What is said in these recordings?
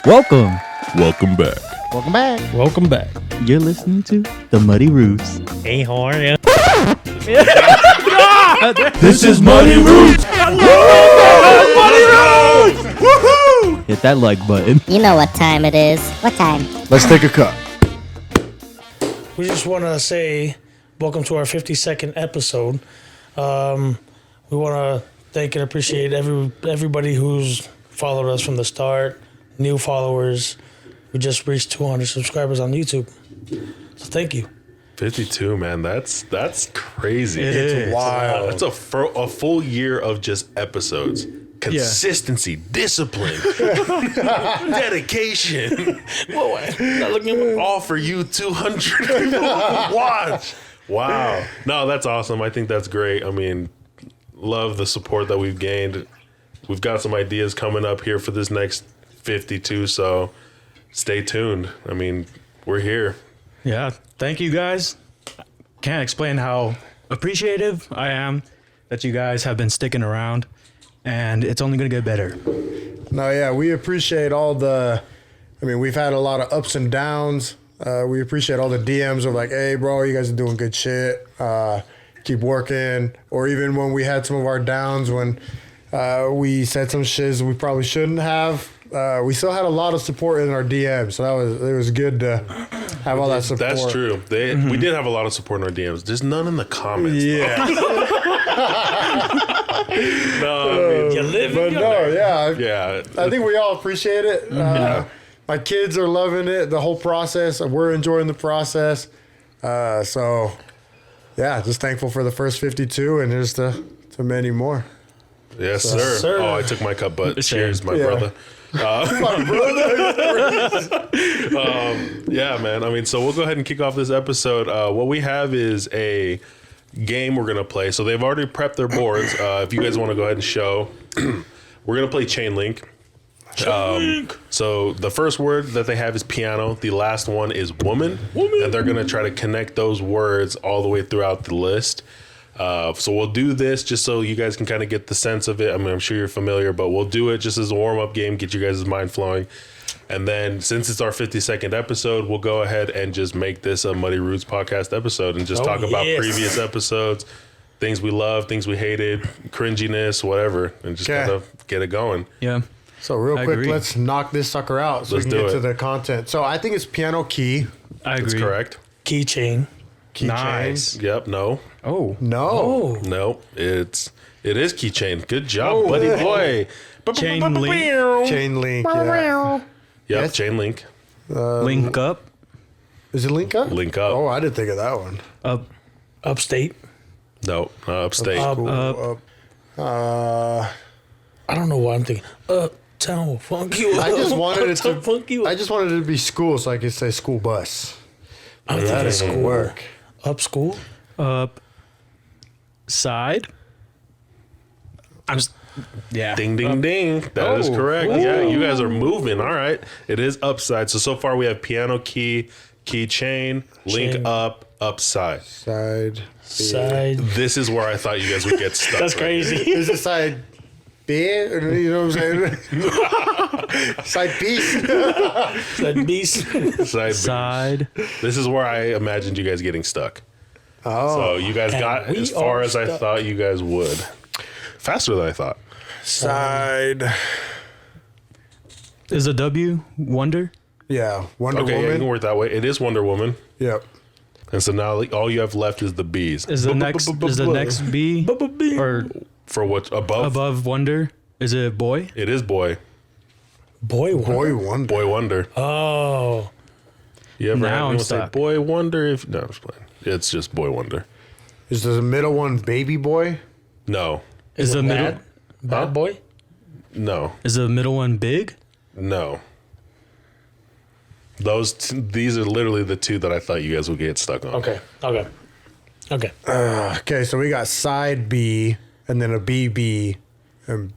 Welcome. Welcome back. Welcome back. Welcome back. You're listening to The Muddy Roots. Hey, horn. This is Muddy Roots. Hit that like button. You know what time it is. What time? Let's take a cup. We just want to say welcome to our 52nd episode. We want to thank and appreciate everybody who's followed us from the start, new followers. We just reached 200 subscribers on YouTube. So thank you. 52, man. That's crazy. It's wild. That's a full year of just episodes. Consistency, discipline, dedication. Whoa, not looking all for you 200 people watch. Wow. No, that's awesome. I think that's great. I mean, love the support that we've gained. We've got some ideas coming up here for this next 52, so stay tuned. I mean, we're here. Yeah, thank you guys. Can't explain how appreciative I am that you guys have been sticking around, and it's only going to get better. No, yeah, we appreciate we've had a lot of ups and downs. We appreciate all the DMs of like, hey, bro, you guys are doing good shit. Keep working. Or even when we had some of our downs when we said some shit we probably shouldn't have. We still had a lot of support in our DMs, so it was good to have all that support. That's true. We did have a lot of support in our DMs. There's none in the comments. Yeah. No, I think we all appreciate it. My kids are loving it, the whole process. We're enjoying the process. So, yeah, just thankful for the first 52, and here's to many more. Yes, sir. Oh, I took my cup, but cheers, my brother. My brother. Yeah, man. I mean, so we'll go ahead and kick off this episode. What we have is a game we're going to play. So they've already prepped their boards. If you guys want to go ahead and show, we're going to play Chain Link. So the first word that they have is piano. The last one is woman. And they're going to try to connect those words all the way throughout the list. So we'll do this just so you guys can kind of get the sense of it. I mean, I'm sure you're familiar, but we'll do it just as a warm-up game, get you guys' mind flowing. And then since it's our 52nd episode, we'll go ahead and just make this a Muddy Roots podcast episode and just talk about previous episodes, things we love, things we hated, cringiness, whatever, and just kind of get it going. Yeah. So real quick, agree. let's knock this sucker out so Let's we can do get to it. the content. So I think it's piano key. I agree. That's correct. Keychain. Keychain. Nice. Yep. No. Oh. No. No. It is keychain. Good job, buddy boy. Chain link. Chain link. Yeah. Yep. Yes. Chain link. Link up. Is it link up? Link up. Oh, I didn't think of that one. Up. Upstate. No. Upstate. Up. I don't know what I'm thinking. Uptown funk you up. I just wanted it Uptown to. funk you up. I just wanted it to be school, so I could say school bus. I'm That thinking is school. work. Up school. Up. Side. I'm just. Yeah. Ding, ding, ding. That is correct. Yeah, you guys are moving. All right. It is upside. So far we have piano key, keychain, link Chain. up, upside. Side. Side. This is where I thought you guys would get stuck. That's right crazy. Is it side B? You know what I'm saying? Side piece. Side beast. here. Side. Side. This is where I imagined you guys getting stuck. Oh. So you guys And got we as far are as I stuck. thought you guys would. Faster than I thought. Side. Is a W Wonder? Yeah. Wonder Okay, yeah, you can Woman. work that way. It is Wonder Woman. Yep. And so now all you have left is the B's. Is the next B or For what? Above? above Wonder? Is it boy? It is boy. Boy Wonder. Boy Wonder. Boy Wonder. Oh. You ever Now had I'm anyone say stuck. Boy Wonder? No, I'm just playing. It's just Boy Wonder. Is the middle one Baby Boy? No. Is the middle? Bad? Bad boy? No. Is the middle one big? No. These are literally the two that I thought you guys would get stuck on. Okay. Okay, so we got side B and then a BB and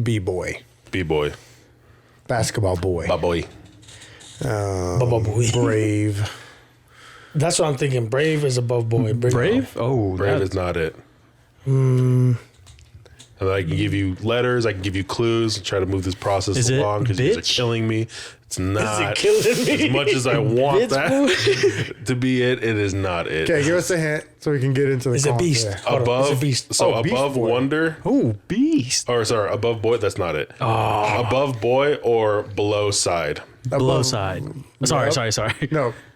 B Boy. B-boy. Basketball boy. Ba-boy. Bubba boy. Brave. That's what I'm thinking. Brave is above boy. Brave? Oh, Brave that- is not it. And I can give you letters, I can give you clues, and try to move this process Is it along because you guys are bitch? killing me. It's not. killing me? As much as I want that to be it, it is not it. Okay, give us a hint so we can get into the. It's a beast. Yeah. Hold on, it's Above, a beast. so Oh, Beast above Boy. wonder, Oh, beast. or sorry, above boy. That's not it. Above boy or below side. Below Above- side. Sorry.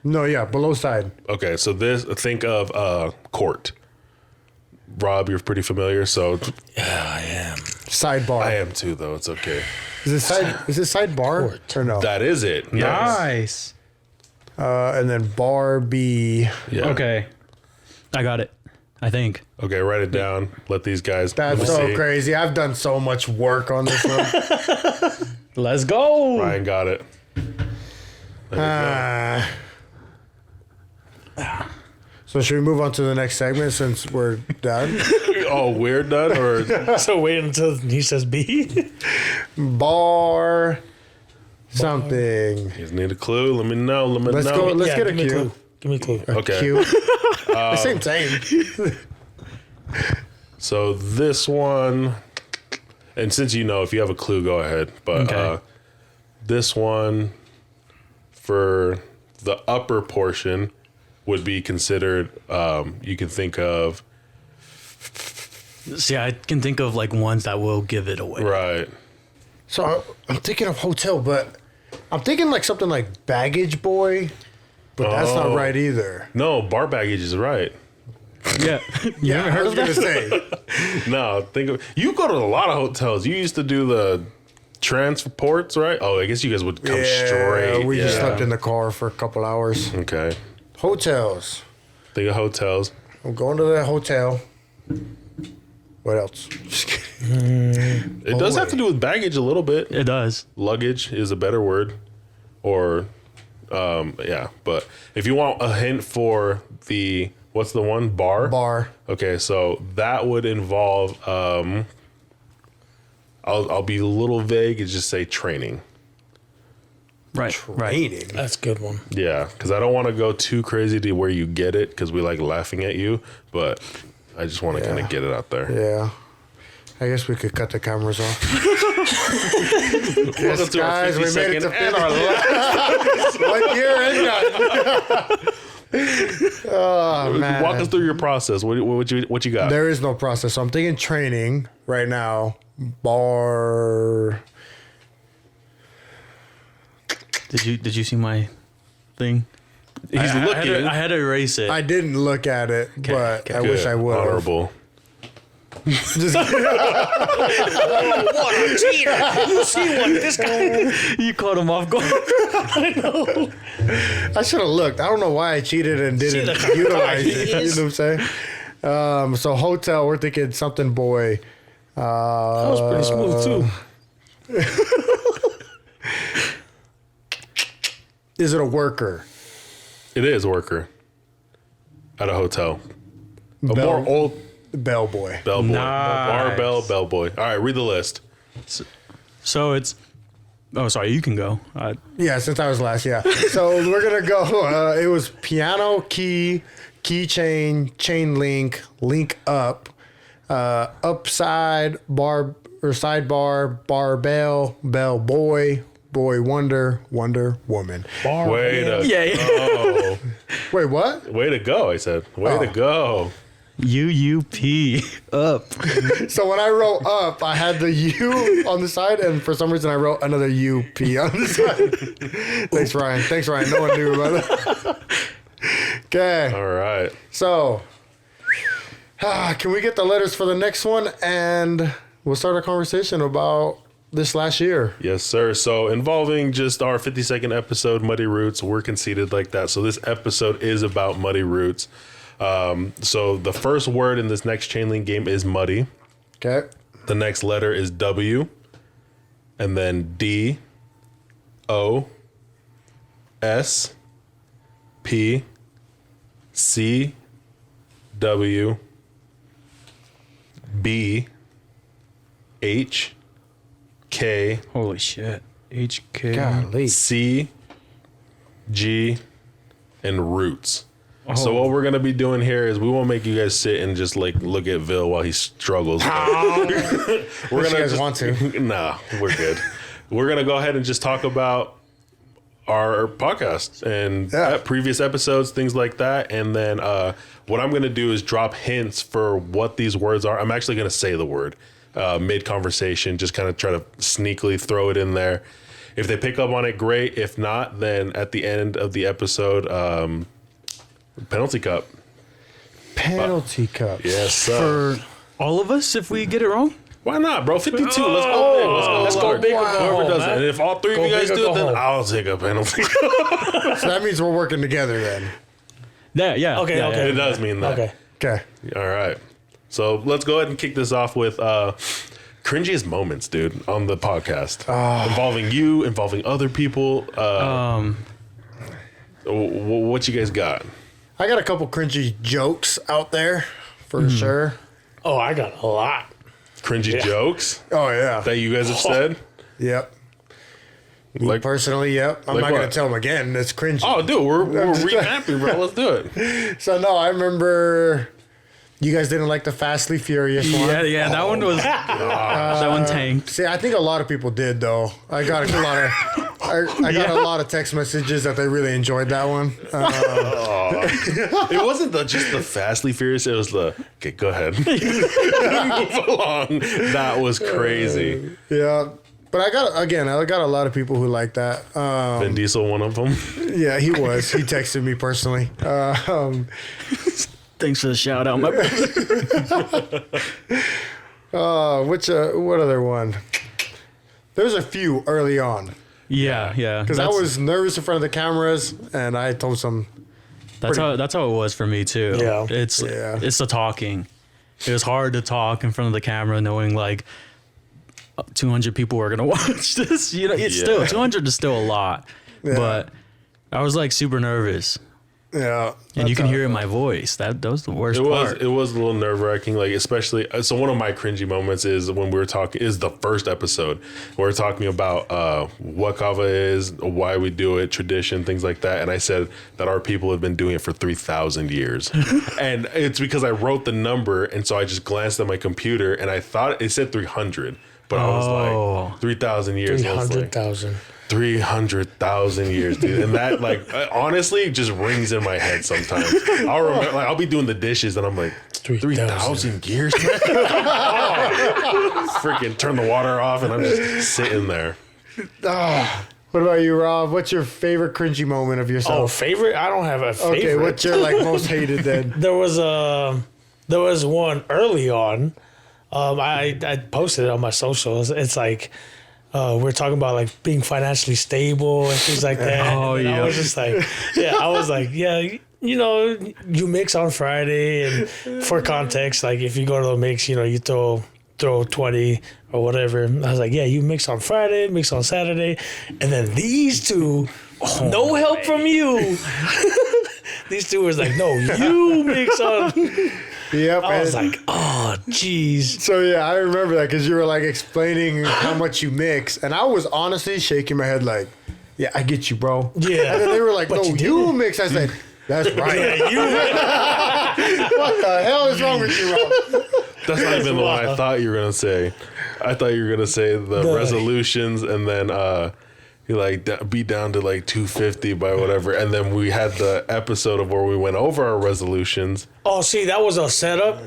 No, yeah, below side. Okay, so this think of court. Rob, you're pretty familiar, so Sidebar. I am too. Though it's okay. Is it side? Is it sidebar or no? That is it. Yes. Nice. And then bar B. Yeah. Okay. I got it. I think. Okay, write it down. Let these guys. That's let me so see. crazy. I've done so much work on this one. Let's go. Ryan got it. So should we move on to the next segment since we're done? Oh, we're done, or So wait until he says B. Bar something. you guys need a clue? Let me know. Let me Let's know. go. Let's Yeah, get a give me cue. clue. Give me a clue. Okay. Cue. Same. So this one, and since you know, if you have a clue, go ahead. But Okay. this one, for the upper portion, would be considered. You can think of See, I can think of like ones that will give it away. right. So I'm thinking of hotel, but I'm thinking like something like baggage boy, but that's not Oh. right either. No, bar baggage is right. Yeah. You haven't heard of that? Say. No, think of you go to a lot of hotels. You used to do the transports, right? Oh, I guess you guys would come straight. We just Yeah. slept in the car for a couple hours. Okay. Hotels. Think of hotels. I'm going to the hotel. What else? Just kidding. It does have to do with baggage a little bit. It does. Luggage is a better word, or yeah. But if you want a hint for the what's the one bar? Bar. Okay, so that would involve. I'll be a little vague and just say training. Right. Right. Eating. That's a good one. Yeah, because I don't want to go too crazy to where you get it because we like laughing at you, but I just want to kind Yeah. of get it out there. Yeah. I guess we could cut the cameras off. Welcome to our guys, 50 we made it second to and our last. 1 year and done. Oh man. Walk us through your process. What you got? There is no process. So I'm thinking training right now. Bar. Did you see my thing? He's I had looking. to, I had to erase it. I didn't look at it, but I wish I would. Honorable. Just What a cheater! You see what this guy? you caught him off guard. I should have looked. I don't know why I cheated and didn't the card utilize it. You is. know what I'm saying? So hotel, we're thinking something boy. That was pretty smooth too. Is it a worker? It is worker at a hotel. A Bell- more old Bellboy. bellboy. Nice. Barbell bellboy. All right, read the list. So it's. Oh, sorry. You can go. Yeah, since I was last, yeah. So we're gonna go. It was piano, key, keychain, chain link, link up, upside, bar or sidebar, barbell, bell boy, boy wonder, wonder woman. Way to Yeah. go. Wait, what? Way to go, I said. Way to go. UUP up. So when I wrote up, I had the U on the side, and for some reason I wrote another UP on the side. Thanks, Ryan. Thanks, Ryan. No one knew about that. Okay. All right. So, can we get the letters for the next one? And we'll start a conversation about this last year. Yes, sir. So involving just our 52nd episode, Muddy Roots, we're conceited like that. So this episode is about Muddy Roots. So the first word in this next chain link game is muddy. Okay. The next letter is W, and then D, O, S, P, C, W, B, H, K, Holy shit. HK. Golly. C, G, and roots. So what we're gonna be doing here is we won't make you guys sit and just like look at Vil while he struggles. We're You guys want to? Nah, we're good. We're gonna go ahead and just talk about our podcast and previous episodes, things like that. And then what I'm gonna do is drop hints for what these words are. I'm actually gonna say the word mid conversation, just kind of try to sneakily throw it in there. If they pick up on it, great. If not, then at the end of the episode, penalty cup. Penalty cup. Yes, sir. For all of us, if we get it wrong. Why not, bro? 52. Let's go big. Let's go big. Whoever does it. And if all three of you guys do it, then I'll take a penalty. So that means we're working together then. Yeah. Okay, yeah, okay. It does mean that. Okay. Okay. All right. So let's go ahead and kick this off with cringiest moments, dude, on the podcast. Involving you, involving other people. What you guys got? I got a couple cringy jokes out there for sure. Oh, I got a lot. Cringy jokes Oh yeah. that you guys have said? Yep. Like, Personally, yep. I'm Like not gonna what? tell them again. It's cringy. oh, dude, we're revamping, bro. Let's do it. So no, I remember you guys didn't like the Fastly Furious one. Yeah. That one was. That one tanked. See, I think a lot of people did though. I got a lot of I got a lot of text messages that they really enjoyed that one. It wasn't just the Fastly Furious. It was the okay. Go ahead, move along. That was crazy. Yeah. But I got a lot of people who like that. Vin Diesel, one of them. Yeah, he was. He texted me personally. Thanks for the shout out, my brother. What other one? There's a few early on Yeah. because I was nervous in front of the cameras, and I told some. That's how it was for me too. Yeah. It's the talking. It was hard to talk in front of the camera, knowing like 200 people were gonna watch this. You know, it's still 200 is still a lot, but I was like super nervous, Yeah, Oh, and you can hear it in my voice. That was the worst part. It was a little nerve wracking, like especially. So one of my cringy moments is when we were talking. Is the first episode we were talking about what kava is, why we do it, tradition, things like that. And I said that our people have been doing it for 3,000 years, and it's because I wrote the number, and so I just glanced at my computer and I thought it said 300, but I was like 3,000 years. I was like, 300,000. 300,000 years, dude, and that like honestly just rings in my head sometimes. I'll remember, like I'll be doing the dishes and I'm like 3,000 years, man. Freaking turn the water off and I'm just sitting there. What about you, Rob? What's your favorite cringy moment of Oh, yourself? favorite? I don't have a favorite. Okay, what's your like most hated then? There was one early on. I posted it on my socials. It's like we're talking about like being financially stable and things like that. Oh, and yeah. I was just like, I was like, you know, you mix on Friday, and for context, like if you go to the mix, you know, you throw 20 or whatever. I was like, you mix on Friday, mix on Saturday, and then these two, no help from you. These two was like, no, you mix on. Yep. I was and- like, oh, jeez. So yeah, I remember that because you were like explaining how much you mix, and I was honestly shaking my head like, "Yeah, I get you, bro." Yeah. And then they were like, But "No, you you didn't. mix." I said, "That's right." Yeah, you. What the hell is wrong with you, Rob? That's not even the one I thought you were gonna say. I thought you were gonna say the resolutions and then you like be down to like 250 by whatever, and then we had the episode of where we went over our resolutions. Oh, see, that was a setup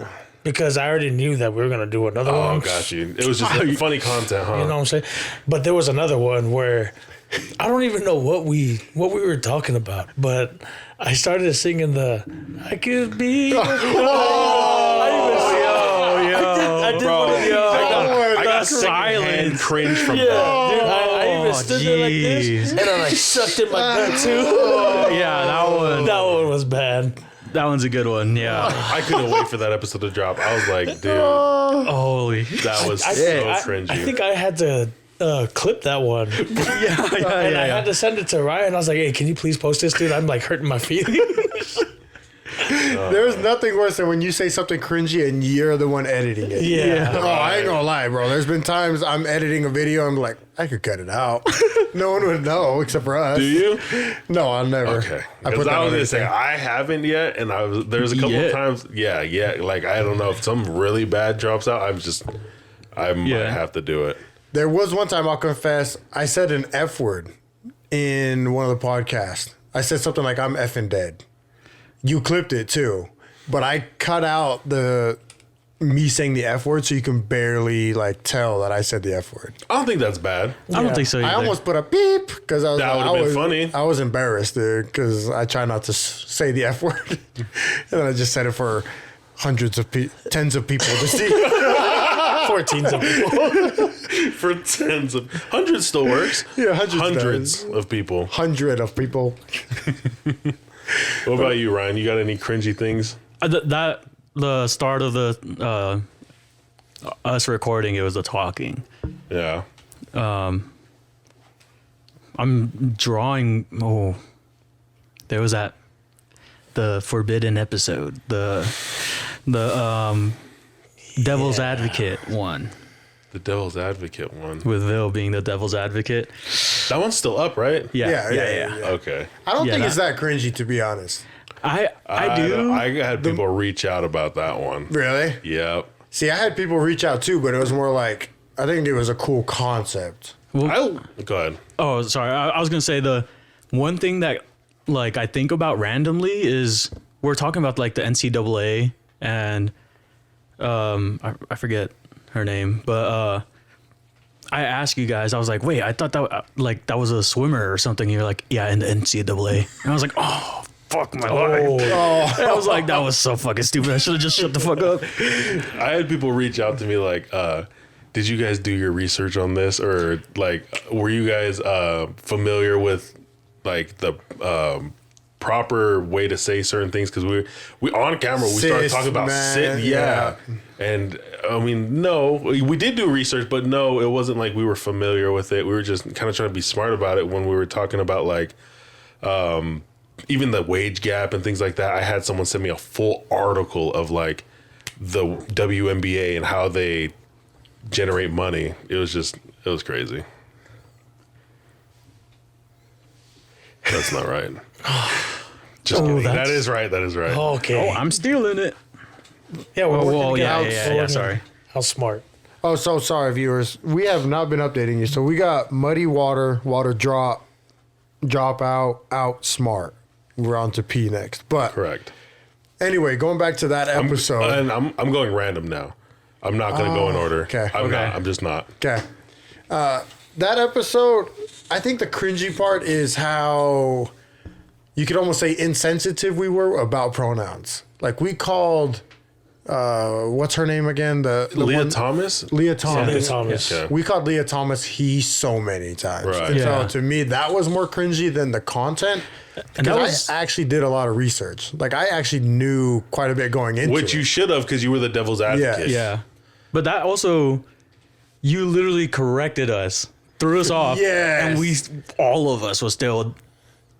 because I already knew that we were gonna do another Oh, one. got you. It was just like funny content, huh? You know what I'm saying? But there was another one where I don't even know what we were talking about, but I started singing the "I could be." I did Bro, one of the, I got silence. cringe from dude, that. I even stood there like this, jeez. and then I sucked in my gut too. Yeah, That one was bad. that one's a good one. Yeah. I couldn't wait for that episode to drop. I was like, dude, Holy. that was so I cringy. think I had to clip that one. And I had to send it to Ryan. I was like, hey, can you please post this, dude? I'm like hurting my feelings. There's nothing worse than when you say something cringy and you're the one editing it. Yeah. Oh, I ain't gonna lie, bro. There's been times I'm editing a video, I'm like, I could cut it out. No one would know except for us. Do you? No, I'll never. Okay. I Because put that I was on gonna say everything. I haven't yet, and there's a couple Yeah. of times. Yeah. Like I don't know if something really bad drops out. I might Yeah. have to do it. There was one time, I'll confess, I said an F word in one of the podcasts. I said something like, I'm effing dead. You clipped it too, but I cut out me saying the F word so you can barely like tell that I said the F word. I don't think that's bad. I don't think so either. I almost put a beep because I was That like, would've been was, funny. I was embarrassed, dude, because I try not to say the F word. And then I just said it for tens of people to see. 14 of people. For hundreds still works. Yeah, hundreds of people. 100 of people. What about you, Ryan? You got any cringy things? The start of the us recording, it was the talking. Yeah. I'm drawing. Oh, there was the forbidden episode, the Devil's Advocate one, The Devil's Advocate one. with Vil being the Devil's Advocate. That one's still up, right? Yeah. Okay. I don't Yeah, think it's that cringy, to be honest. I do. I had people reach out about that one. Really? Yep. See, I had people reach out too, but it was more like, I think it was a cool concept. Go ahead. Oh, sorry. I was gonna say the one thing that like I think about randomly is we're talking about like the NCAA and I forget her name, but I asked you guys. I was like, wait, I thought that was a swimmer or something. You're like, yeah, in the NCAA, and I was like, oh. Fuck my life. And I was like, that was so fucking stupid. I should have just shut the fuck up. I had people reach out to me like, did you guys do your research on this? Or like, were you guys familiar with like the proper way to say certain things? Because we on camera, we started Cis, talking about man, sit. Yeah. And I mean, no, we did do research, but no, it wasn't like we were familiar with it. We were just kind of trying to be smart about it when we were talking about like, even the wage gap and things like that. I had someone send me a full article of like the WNBA and how they generate money. It was crazy. That's not right. Just kidding. That is right. Okay. I'm stealing it. Yeah, we're working yeah, together. yeah, We're yeah, working- sorry. How smart. Oh, so sorry, viewers. We have not been updating you. So we got muddy water drop out, smart. We're on to P next. But Correct. anyway, going back to that episode. And I'm going random now. I'm not going to go in order. okay. I'm not. I'm just not. Okay. That episode, I think the cringy part is how you could almost say insensitive we were about pronouns. Like we called, what's her name again? The Leah one- Thomas? Leah Thomas. Leah Thomas. Yeah. We called Leah Thomas he so many times. Right. And Yeah. so to me, that was more cringy than the content. And that Because was I actually did a lot of research. Like I actually knew quite a bit going into Which it. you should have because you were the devil's advocate. yeah. But that also, you literally corrected us, threw us off, Yes. and all of us was still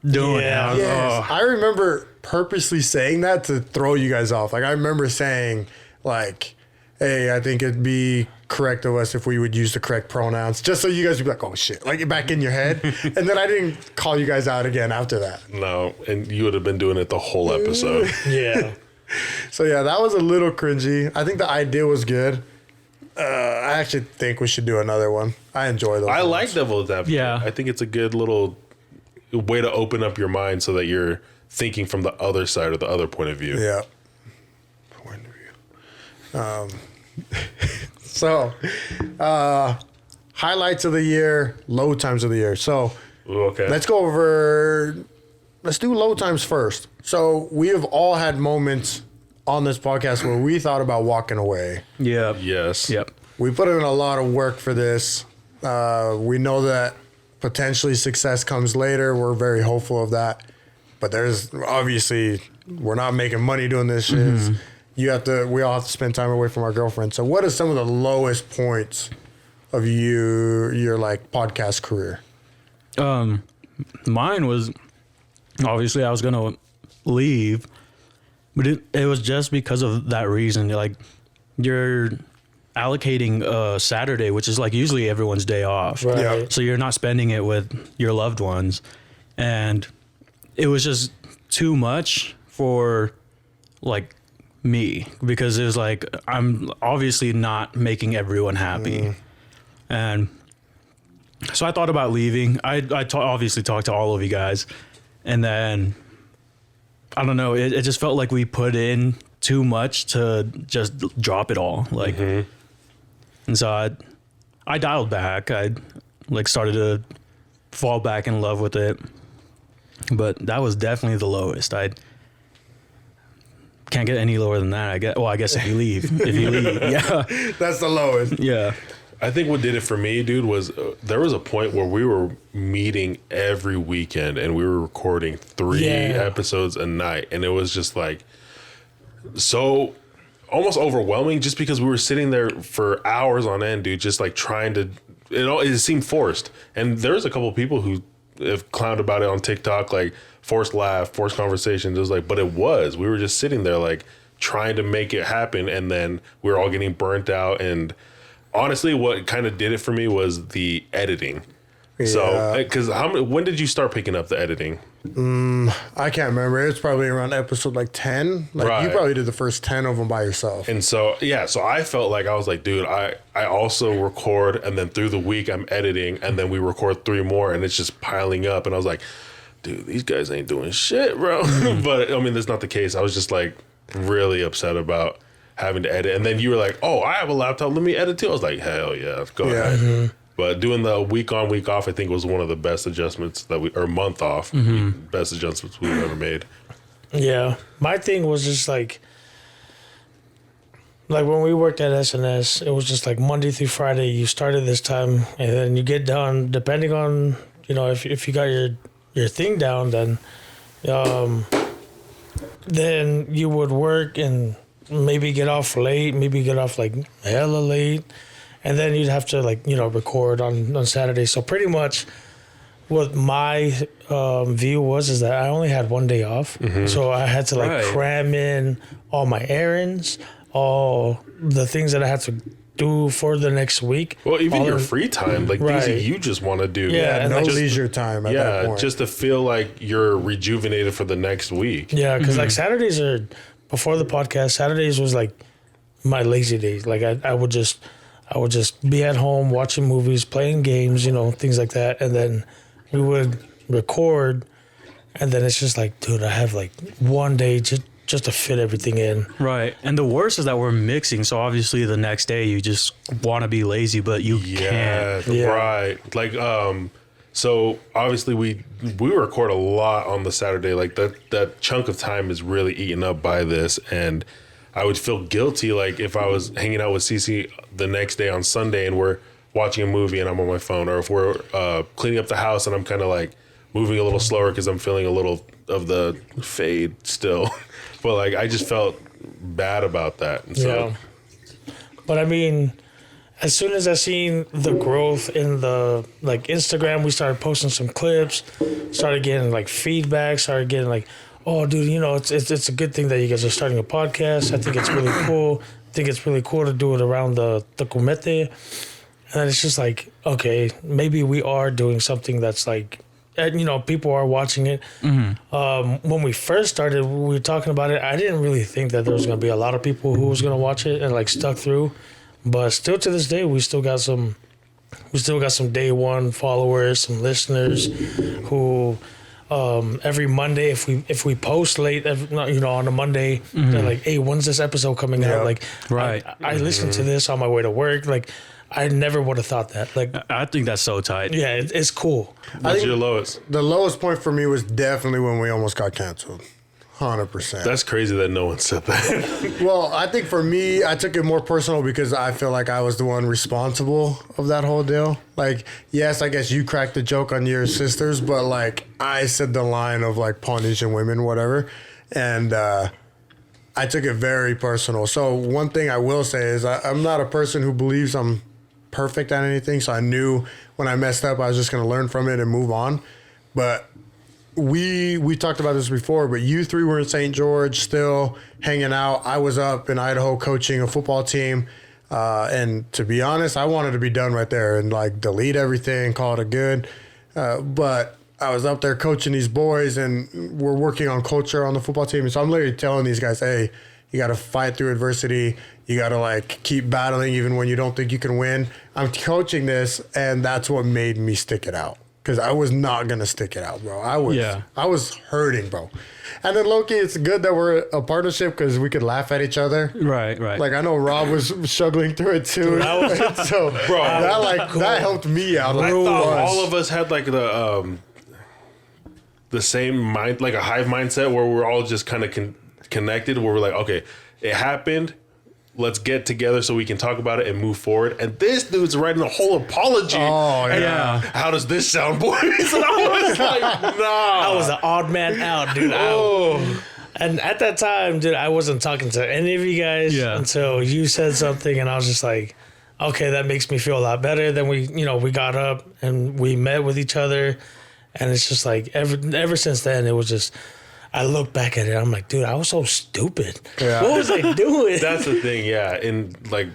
doing Yeah. it. Yes. I remember purposely saying that to throw you guys off. Like I remember saying like, hey, I think it'd be correct of us if we would use the correct pronouns, just so you guys would be like, oh shit, like back in your head. And then I didn't call you guys out again after that. No, and you would have been doing it the whole episode. Yeah. So yeah, that was a little cringy. I think the idea was good. I actually think we should do another one. I enjoy those. I ones. like devil's advocate. Yeah. I think it's a good little way to open up your mind so that you're thinking from the other side or the other point of view. Yeah. Point of view. So, highlights of the year, low times of the year. So, Ooh, okay. let's go over. Let's do low times first. So, we have all had moments on this podcast where we thought about walking away. Yep. Yes. Yep. We put in a lot of work for this. We know that potentially success comes later. We're very hopeful of that. But there's obviously, we're not making money doing this shit. We all have to spend time away from our girlfriend. So what are some of the lowest points of your like podcast career? Mine was obviously I was gonna leave, But it was just because of that reason. Like, you're allocating Saturday, which is like usually everyone's day off. Right. Yeah. So you're not spending it with your loved ones. And it was just too much for like me, because it was like, I'm obviously not making everyone happy. And so I thought about leaving. Obviously talked to all of you guys. And then, I don't know, it just felt like we put in too much to just drop it all. Like, and so I dialed back. I like started to fall back in love with it. But that was definitely the lowest. I can't get any lower than that, I guess. Well, I guess if you leave. Yeah. That's the lowest. Yeah. I think what did it for me, dude, was there was a point where we were meeting every weekend and we were recording 3 episodes a night. And it was just like so almost overwhelming, just because we were sitting there for hours on end, dude, just like trying to, it seemed forced. And there's a couple of people who have clowned about it on TikTok, like forced laugh, forced conversations. It was like, but we were just sitting there like trying to make it happen. And then we were all getting burnt out. And honestly, what kind of did it for me was the editing. Yeah. So, because when did you start picking up the editing? I can't remember. It's probably around episode like 10. Like Right. you probably did the first 10 of them by yourself. And so, yeah, so I felt like I was like, dude, I also record, and then through the week I'm editing, and then we record 3 more, and it's just piling up. And I was like, dude, these guys ain't doing shit, bro. But I mean, that's not the case. I was just like really upset about having to edit. And then you were like, oh, I have a laptop, let me edit too. I was like, hell yeah, go ahead. But doing the week on, week off, I think was one of the best adjustments or month off, best adjustments we've ever made. Yeah. My thing was just like when we worked at SNS, it was just like Monday through Friday, you start at this time and then you get done, depending on, if you got your thing down, then you would work and maybe get off late, maybe get off like hella late. And then you'd have to record on Saturday. So pretty much what my view is that I only had 1 day off. So I had to cram in all my errands, all the things that I had to do for the next week. Well, even your free time, like things that you just want to do. Yeah, And no just, leisure time at that point. just to feel like you're rejuvenated for the next week. Yeah, because like Saturdays are, before the podcast, Saturdays was like my lazy days. Like I would just be at home watching movies, playing games, things like that. And then we would record. And then it's just like, dude, I have like 1 day just to fit everything in. Right. And the worst is that we're mixing. So obviously the next day you just want to be lazy, but you can't. Yeah. Right. Like, so obviously we record a lot on the Saturday. Like that chunk of time is really eaten up by this. And I would feel guilty, like if I was hanging out with Cece the next day on Sunday and we're watching a movie and I'm on my phone, or if we're cleaning up the house and I'm kind of like moving a little slower because I'm feeling a little of the fade still. But like I just felt bad about that. And so, But I mean, as soon as I seen the growth in the Instagram, we started posting some clips, started getting feedback, started getting oh, dude, it's a good thing that you guys are starting a podcast. I think it's really cool. I think it's really cool to do it around the Comete. And it's just like, okay, maybe we are doing something that's people are watching it. When we first started, we were talking about it. I didn't really think that there was going to be a lot of people who was going to watch it and stuck through. But still to this day, we still got some day one followers, some listeners who... every Monday, if we post late, on a Monday, they're like, "Hey, when's this episode coming out?" I listened to this on my way to work. I never would have thought that. I think that's so tight. Yeah, it's cool. what's your lowest? The lowest point for me was definitely when we almost got canceled. 100%. That's crazy that no one said that. Well, I think for me, I took it more personal because I feel like I was the one responsible of that whole deal. Yes, I guess you cracked the joke on your sisters, but I said the line of Polynesian women, whatever. And I took it very personal. So one thing I will say is I'm not a person who believes I'm perfect at anything. So I knew when I messed up, I was just going to learn from it and move on. But we talked about this before, but you three were in St. George still hanging out. I was up in Idaho coaching a football team. And to be honest, I wanted to be done right there and like delete everything, call it a good. But I was up there coaching these boys and we're working on culture on the football team. And so I'm literally telling these guys, hey, you got to fight through adversity. You got to like keep battling even when you don't think you can win. I'm coaching this, and that's what made me stick it out. Because I was not going to stick it out, bro. I was hurting, bro. And then, Loki, it's good that we're a partnership because we could laugh at each other. Right. Like, I know Rob was struggling through it, too. So, Bro, that helped me out. I thought all of us had like the same mind, like a hive mindset where we're all just kind of connected, where we're like, okay, it happened. Let's get together so we can talk about it and move forward. And this dude's writing a whole apology. Oh, And yeah. how does this sound, boys? And I was like, nah. I was an odd man out, dude. And at that time, dude, I wasn't talking to any of you guys until you said something, and I was just like, okay, that makes me feel a lot better. Then we got up and we met with each other, and it's just like ever since then, it was just. I look back at it, I'm like, dude, I was so stupid. Yeah. What was I doing? That's the thing, yeah. In like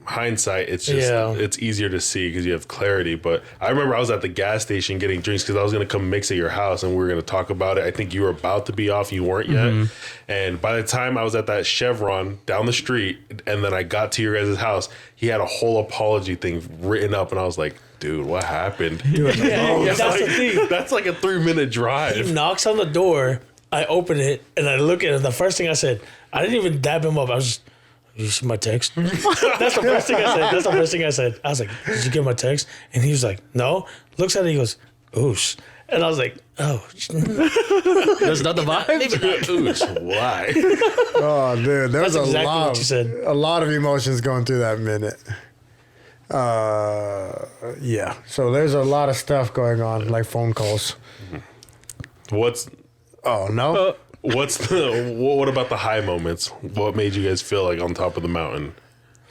hindsight, it's just it's easier to see because you have clarity. But I remember I was at the gas station getting drinks because I was gonna come mix at your house and we were gonna talk about it. I think you were about to be off, you weren't yet. And by the time I was at that Chevron down the street, and then I got to your guys' house, he had a whole apology thing written up, and I was like, dude, what happened? That's the thing. That's like a 3-minute drive. He knocks on the door. I open it and I look at it. The first thing I said, I didn't even dab him up. I was just, you see my text? That's the first thing I said. I was like, did you get my text? And he was like, no. Looks at it, he goes, oosh. And I was like, oh. That's not the vibe. Ooh, why? Oh, dude, there's That's exactly what you said. a lot of emotions going through that minute. Yeah. So there's a lot of stuff going on, like phone calls. Oh, no? What about the high moments? What made you guys feel like on top of the mountain?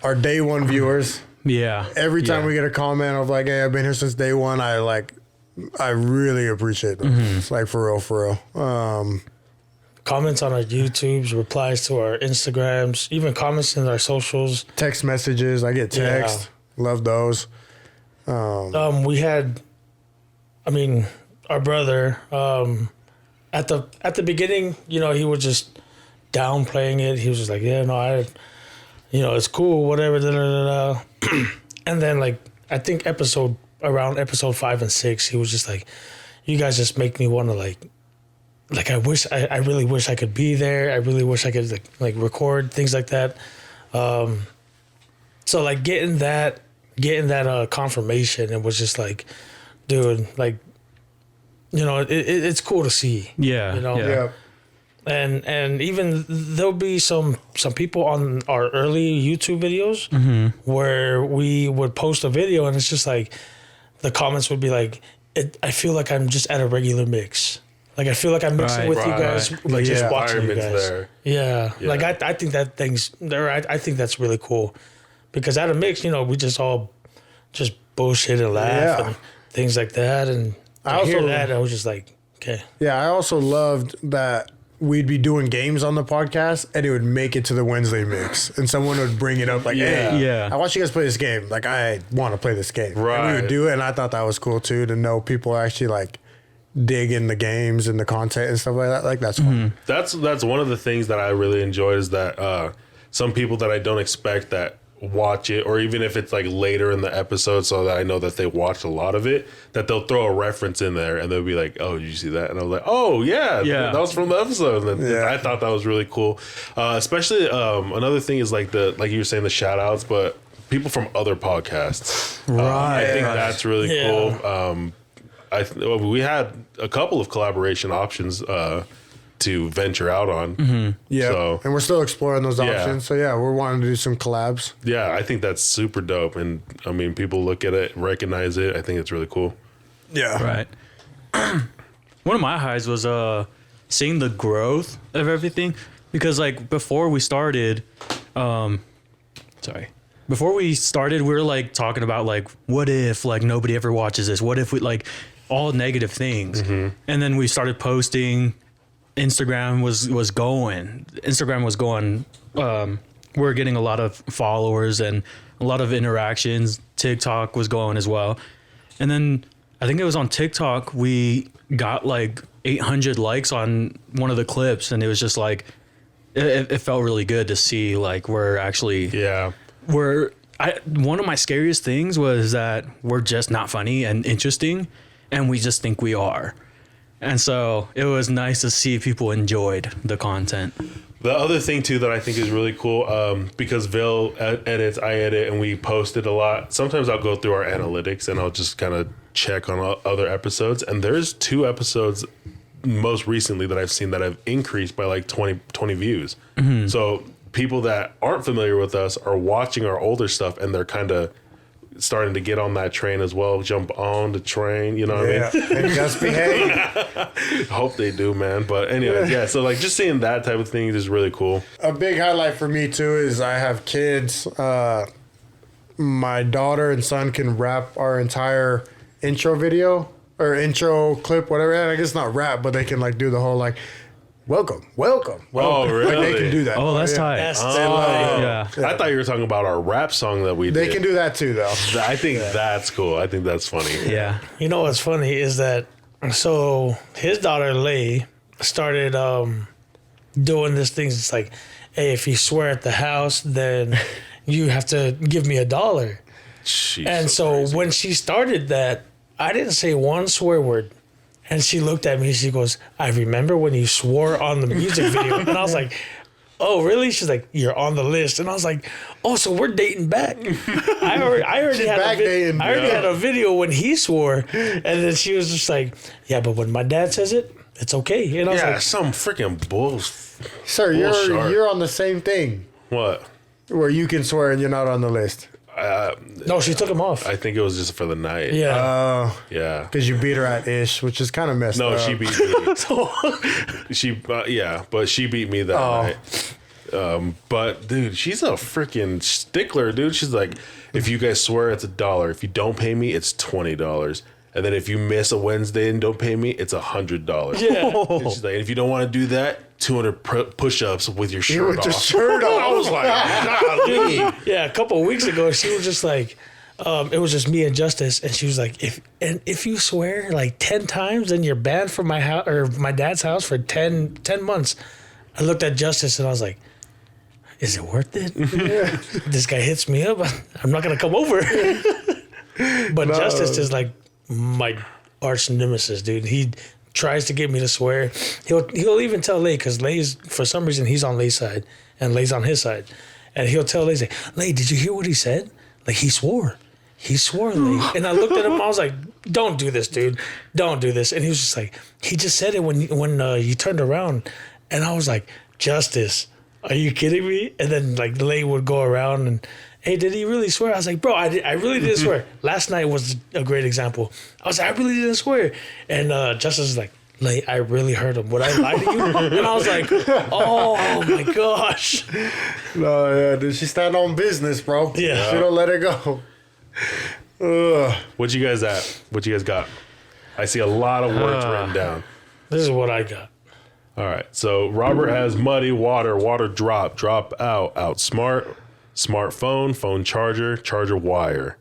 Our day one viewers. Yeah. Every time we get a comment of like, hey, I've been here since day one, I really appreciate them. It's like for real. Comments on our YouTubes, replies to our Instagrams, even comments in our socials. Text messages. I get text. Love those. We had, our brother, at the beginning, he was just downplaying it. He was just like, yeah, no, it's cool, whatever. Da, da, da, da. And then like, I think around episode 5 and 6, he was just like, you guys just make me want to like I really wish I could be there. I really wish I could like record things like that. So like getting that confirmation, it was just like, dude, like, it's cool to see. Yeah. Yeah. And even there'll be some people on our early YouTube videos where we would post a video and it's just like the comments would be like, I feel like I'm just at a regular mix. Like I feel like I'm mixing with you guys, like just watching you guys. There. Yeah. Like I think that thing's there. I think that's really cool because at a mix, we just all just bullshit and laugh and things like that. And I hear that, I was just like, okay. Yeah, I also loved that we'd be doing games on the podcast and it would make it to the Wednesday mix and someone would bring it up like, hey, I watched you guys play this game. Like, I want to play this game. Right. And we would do it, and I thought that was cool, too, to know people actually, like, dig in the games and the content and stuff like that. Like, that's fun. That's one of the things that I really enjoyed is that some people that I don't expect that watch it, or even if it's like later in the episode so that I know that they watched a lot of it, that they'll throw a reference in there and they'll be like, oh, did you see that? And I was like, oh yeah, that was from the episode. And I thought that was really cool. Especially another thing is like you were saying, the shout outs, but people from other podcasts. I think that's really cool. We had a couple of collaboration options to venture out on. Yeah. And we're still exploring those options. So we're wanting to do some collabs. Yeah, I think that's super dope. And I mean, people look at it, recognize it. I think it's really cool. Yeah. Right. One of my highs was seeing the growth of everything, because like before we started, we were like talking about like, what if like nobody ever watches this? What if we like all negative things. And then we started posting. Instagram was going. Instagram was going. We were getting a lot of followers and a lot of interactions. TikTok was going as well. And then I think it was on TikTok we got like 800 likes on one of the clips, and it was just like it felt really good to see like we're actually one of my scariest things was that we're just not funny and interesting, and we just think we are. And so it was nice to see people enjoyed the content. The other thing too that I think is really cool, because Vil edits, I edit, and we post it a lot. Sometimes I'll go through our analytics and I'll just kind of check on other episodes. And there's 2 episodes most recently that I've seen that have increased by like 20 views. So people that aren't familiar with us are watching our older stuff, and they're kind of starting to get on that train as well, jump on the train, you know what I mean? And just behave. Hope they do, man. But anyways, yeah, so like just seeing that type of thing is really cool. A big highlight for me too is I have kids. My daughter and son can rap our entire intro video or intro clip, whatever. I guess not rap, but they can like do the whole like welcome. Oh, really? Like, they can do that. Oh, that's tight. I thought you were talking about our rap song that we did. They can do that too, though. I think that's cool. I think that's funny. Yeah. You know what's funny is that so his daughter Lay started doing this thing. It's like, hey, if you swear at the house, then you have to give me $1. She's And so crazy. when she started that, I didn't say one swear word. And she looked at me and she goes, I remember when you swore on the music video. And I was like, oh, really? She's like, you're on the list. And I was like, oh, so we're dating back. I already had a video when he swore. And then she was just like, yeah, but when my dad says it, it's okay. And I was yeah, like, some freaking bullshit. Sir, you're on the same thing What? where you can swear and you're not on the list. no, she took him off. I think it was just for the night. Yeah. Yeah. Because you beat her at ish, which is kind of messed up. No, she beat me. But she beat me that night. But dude, she's a freaking stickler, dude. She's like, if you guys swear, it's $1. If you don't pay me, it's $20. And then if you miss a Wednesday and don't pay me, it's $100. Yeah. And she's like, if you don't want to do that, 200 push-ups with your shirt with off. your shirt off. I was like, golly. Yeah, a couple of weeks ago, she was just like, it was just me and Justice, and she was like, if you swear like 10 times, then you're banned from my house or my dad's house for 10 months. I looked at Justice and I was like, is it worth it? This guy hits me up. I'm not gonna come over. But No. Justice is like my arch nemesis, dude. He tries to get me to swear. He'll even tell Lay, because Lay's, for some reason, he's on Lay's side and Lay's on his side. And he'll tell Lay, Lay, did you hear what he said? Like, he swore. He swore, Lay. And I looked at him, I was like, don't do this, dude. Don't do this. And he was just like, he just said it when you turned around. And I was like, Justice, are you kidding me? And then, like, Lay would go around and, hey, did he really swear? I was like, bro, I really didn't swear. Last night was a great example. I was like, I really didn't swear. And Justice is like, Lay, I really heard him. Would I lie to you? And I was like, oh my gosh. No, yeah, dude, she stand on business, bro. Yeah. She don't let it go. Ugh. What you guys at? What you guys got? I see a lot of words written down. This is what I got. All right. So Robert has muddy, water drop out, outsmart, smartphone, phone charger, charger wire.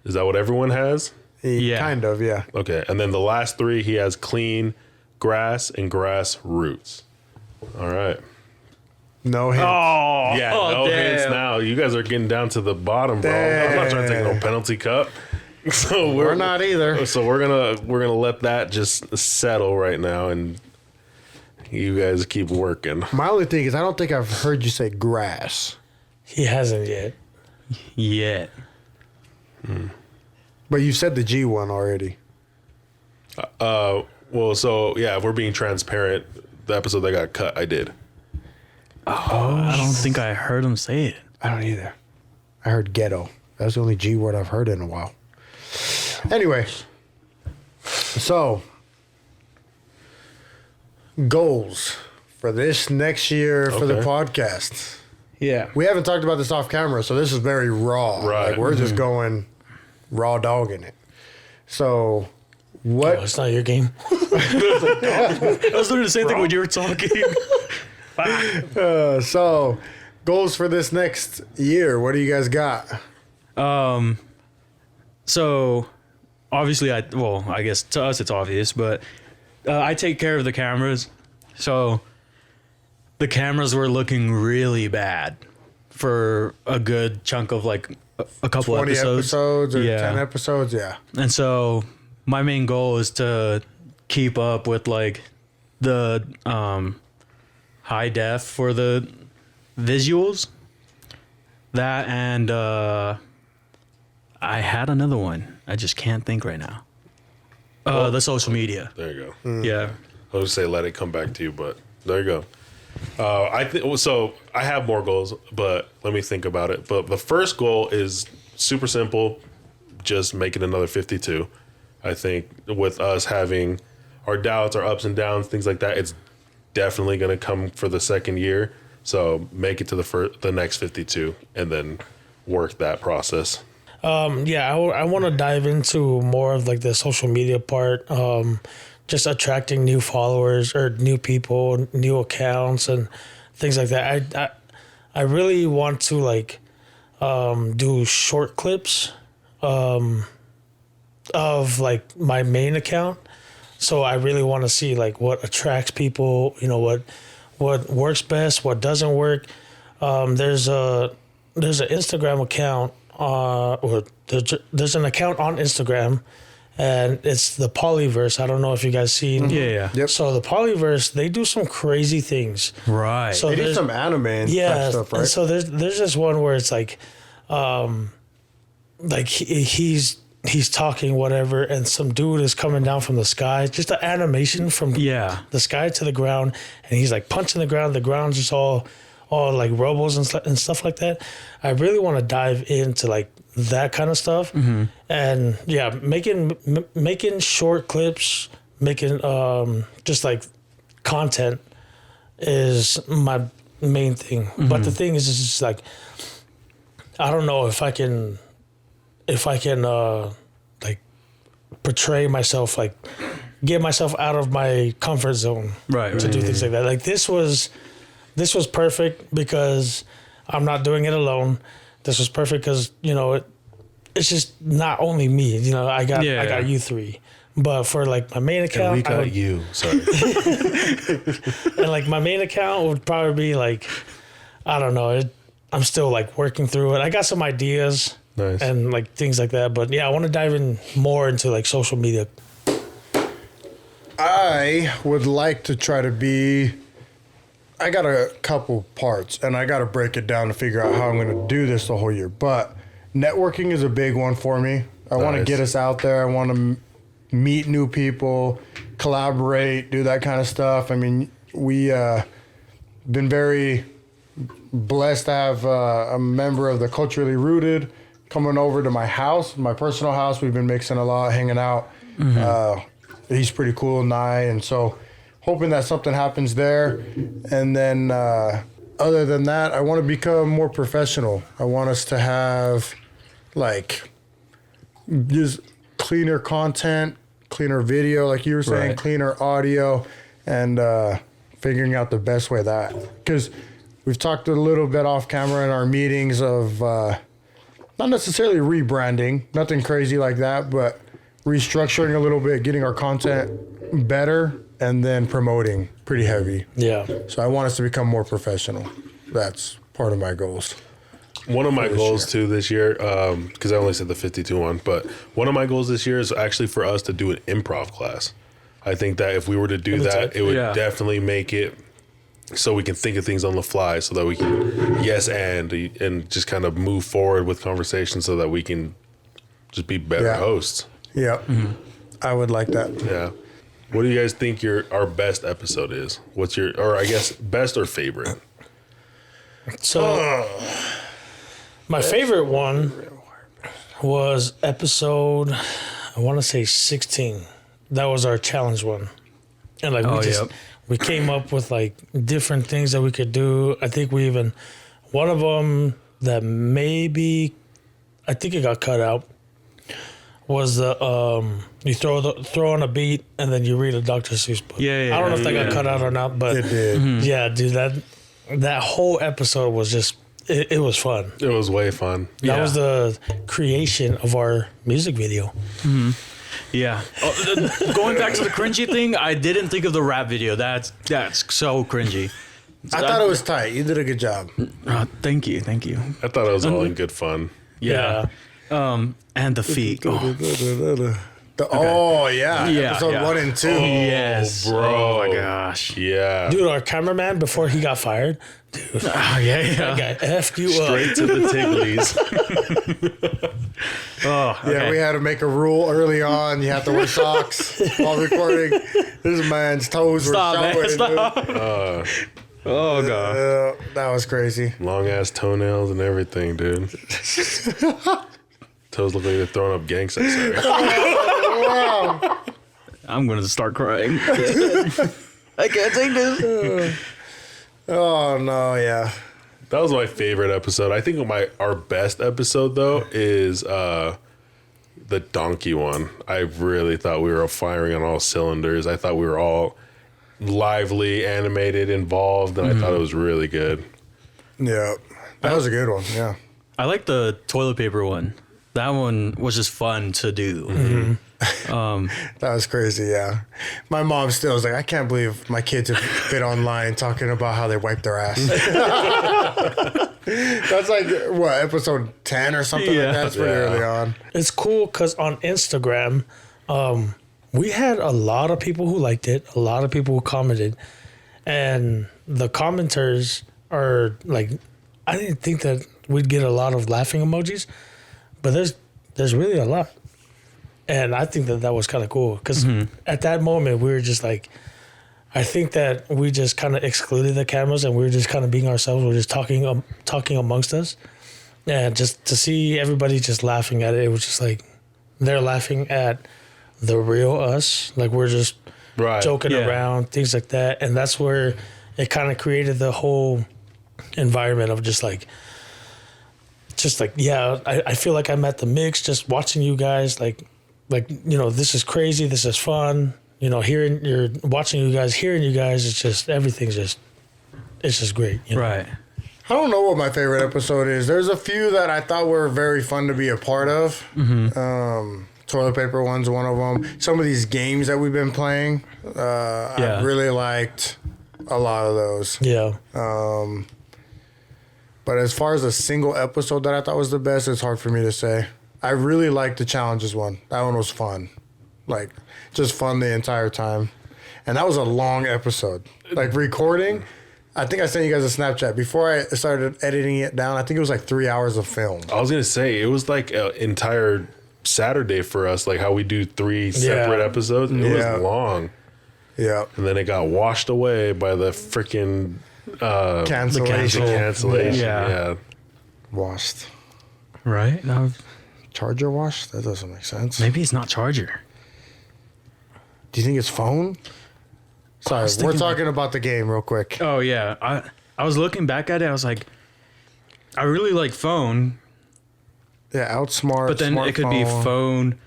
Is that what everyone has? Yeah. Kind of, yeah. Okay. And then the last 3, he has clean, grass, and grass roots. All right. No hint. Oh, Yeah, no hints now. You guys are getting down to the bottom, bro. I'm not trying to take no penalty cup. So We're not either. So we're gonna let that just settle right now, and you guys keep working. My only thing is I don't think I've heard you say grass. He hasn't yet. yeah. But you said the G one already. Well, so yeah, if we're being transparent, the episode that got cut, I did. I don't think I heard him say it. I don't either. I heard ghetto. That's the only G word I've heard in a while. Anyway, so goals for this next year for the Okay. podcast. Yeah. We haven't talked about this off camera, so this is very raw. Right. Like we're just going raw dogging it. So What? Oh, it's not your game. I was doing the same thing when you were talking. So, goals for this next year. What do you guys got? So, obviously, I guess to us it's obvious, but I take care of the cameras. So, the cameras were looking really bad for a good chunk of like a couple 20 episodes or Yeah. 10 episodes? Yeah. And so, my main goal is to keep up with like the high def for the visuals. That and I had another one. I just can't think right now. The social media. There you go. Yeah. I would say let it come back to you, but there you go. I think so. I have more goals, but let me think about it. But the first goal is super simple, just making another 52. I think with us having our doubts, our ups and downs, things like that, it's definitely going to come for the second year. So make it to the next 52, and then work that process. Yeah, I want to dive into more of like the social media part, just attracting new followers or new people, new accounts and things like that. I really want to like do short clips of like my main account. So I really want to see like what attracts people, you know, what works best, what doesn't work. There's an Instagram account, or there's an account on Instagram, and it's the Polyverse. I don't know if you guys seen. Yeah. Yep. So the Polyverse, they do some crazy things. Right. So They do there's- some anime and yeah, type stuff, right? and so there's this one where it's like he's talking whatever, and some dude is coming down from the sky, just an animation from yeah. the sky to the ground, and he's like punching the ground. The ground's just all like robos and stuff like that. I really want to dive into like that kind of stuff, and yeah, making short clips, making just like content is my main thing. But the thing is just like I don't know if I can like portray myself, like get myself out of my comfort zone Right. to do things like that. Like this was perfect because I'm not doing it alone. This was perfect because, you know, it's just not only me, you know, I got you three. But for like my main account, And we got you. Sorry. and like my main account would probably be like, I don't know. I'm still like working through it. I got some ideas. Nice. And like things like that. But yeah, I want to dive in more into like social media. I would like to try to be. I got a couple parts, and I got to break it down to figure out how I'm going to do this the whole year. But networking is a big one for me. I want to Nice. get us out there. I want to meet new people, collaborate, do that kind of stuff. I mean, we been very blessed to have a member of the Culturally Rooted coming over to my house, my personal house. We've been mixing a lot, hanging out. He's pretty cool and and so hoping that something happens there. And then other than that, I want to become more professional. I want us to have like just cleaner content, cleaner video, like you were saying, Right. cleaner audio, and figuring out the best way that. Because we've talked a little bit off camera in our meetings of not necessarily rebranding, nothing crazy like that, but restructuring a little bit, getting our content better, and then promoting pretty heavy. Yeah. So I want us to become more professional. That's part of my goals. One of my this goals year. too this year, because I only said the 52 one, but one of my goals this year is actually for us to do an improv class. I think that if we were to do that, it would Yeah. definitely make it so we can think of things on the fly, so that we can and just kind of move forward with conversation, so that we can just be better Yeah. hosts. Yeah. I would like that. Yeah. What do you guys think our best episode is? What's or I guess best or favorite? So my favorite one was episode, I want to say 16. That was our challenge one. And like we came up with like different things that we could do. I think one of them that maybe, I think it got cut out, was the you throw on a beat and then you read a Dr. Seuss book. Yeah, I don't know if that got cut out or not, but It did. yeah, dude, that whole episode was just it was fun. It was way fun. That was the creation of our music video. Yeah. Going back to the cringy thing, I didn't think of the rap video. That's so cringy. I thought it was tight. You did a good job. Thank you. I thought it was all in good fun. Yeah. And the feet. Oh, Oh yeah, Yeah, episode yeah. 1 and 2. yes. bro. Oh my gosh. Yeah. Dude, our cameraman before he got fired, dude, Oh, yeah. that guy effed you Straight up. to the Tigglies. Oh, okay. Yeah, we had to make a rule early on. You have to wear socks while recording. This man's toes Stop, were man. showing. Stop. Dude. Oh, God. That was crazy. Long ass toenails and everything, dude. Toes look like they're throwing up gang sex. Sorry. I'm going to start crying. I can't take this. Oh no, yeah. That was my favorite episode. I think our best episode though is the donkey one. I really thought we were firing on all cylinders. I thought we were all lively, animated, involved, and I thought it was really good. Yeah. That was a good one. Yeah. I like the toilet paper one. That one was just fun to do. That was crazy, yeah. My mom still was like, I can't believe my kids have been online talking about how they wipe their ass. That's like, what, episode 10 or something Yeah. like that? It's pretty Yeah. early on. It's cool because on Instagram, we had a lot of people who liked it, a lot of people who commented, and the commenters are like, I didn't think that we'd get a lot of laughing emojis, but there's really a lot. And I think that was kind of cool because at that moment we were just like, I think that we just kind of excluded the cameras and we were just kind of being ourselves. We are just talking amongst us, and just to see everybody just laughing at it, it was just like they're laughing at the real us, like we're just Right. joking Yeah. around, things like that, and that's where it kind of created the whole environment of just like yeah, I feel like I'm at the mix just watching you guys like this is crazy, this is fun, watching you guys, hearing you guys, it's just everything's just great, you know? Right. I don't know what my favorite episode is. There's a few that I thought were very fun to be a part of. Toilet paper one's one of them. Some of these games that we've been playing, I really liked a lot of those. Yeah. But as far as a single episode that I thought was the best, it's hard for me to say. I really liked the challenges one. That one was fun. Like, just fun the entire time. And that was a long episode. Like, recording, I think I sent you guys a Snapchat. Before I started editing it down, I think it was like 3 hours of film. I was gonna say it was like an entire Saturday for us, like how we do 3 separate episodes. It Yeah. was long, Yeah. and then it got washed away by the freaking Cancellation. cancellation. Yeah. Yeah. Washed. Right? No, Charger washed? That doesn't make sense. maybe it's not charger. Do you think it's phone? Sorry, was we're thinking talking about the game real quick. Oh, yeah. I was looking back at it. I was like, I really like phone, Yeah, outsmart. but then it could be smartphone. phone,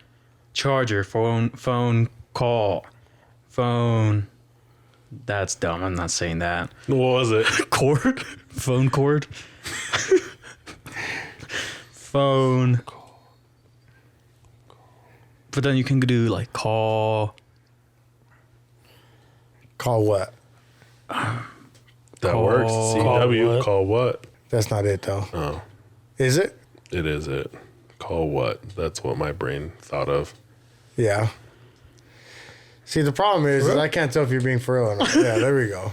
charger, phone call, phone. That's dumb. I'm not saying that. What was it? Cord? Phone cord? Phone. But then you can do like call. Call what? That works. CW. what? Call what? That's not it though. Oh, Is it? it is it. Call what? That's what my brain thought of. Yeah. See, the problem is I can't tell if you're being for real or not. Yeah, there we go.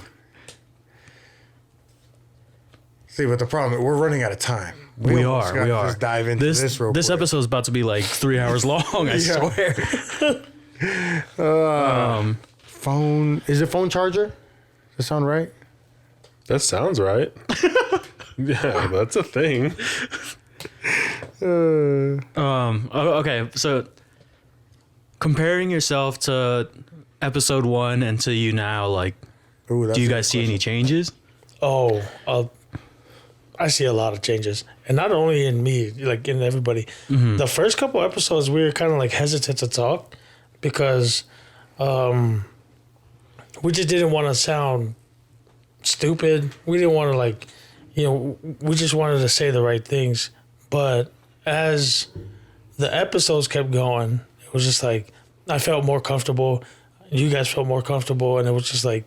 See, but the problem is we're running out of time. We almost are. gotta We are. Just dive into this real This quick. episode is about to be like 3 hours long. I Yeah. swear. Phone. Is it phone charger? Does that sound right? That sounds right. Yeah, that's a thing. Okay, so comparing yourself to episode 1 and to you now, like, Ooh, that's do you a guys good see any changes? Oh, I see a lot of changes, and not only in me, like in everybody. The first couple episodes, we were kind of like hesitant to talk because we just didn't want to sound stupid. We didn't want to like, we just wanted to say the right things. But as the episodes kept going, it was just like I felt more comfortable. You guys felt more comfortable, and it was just like,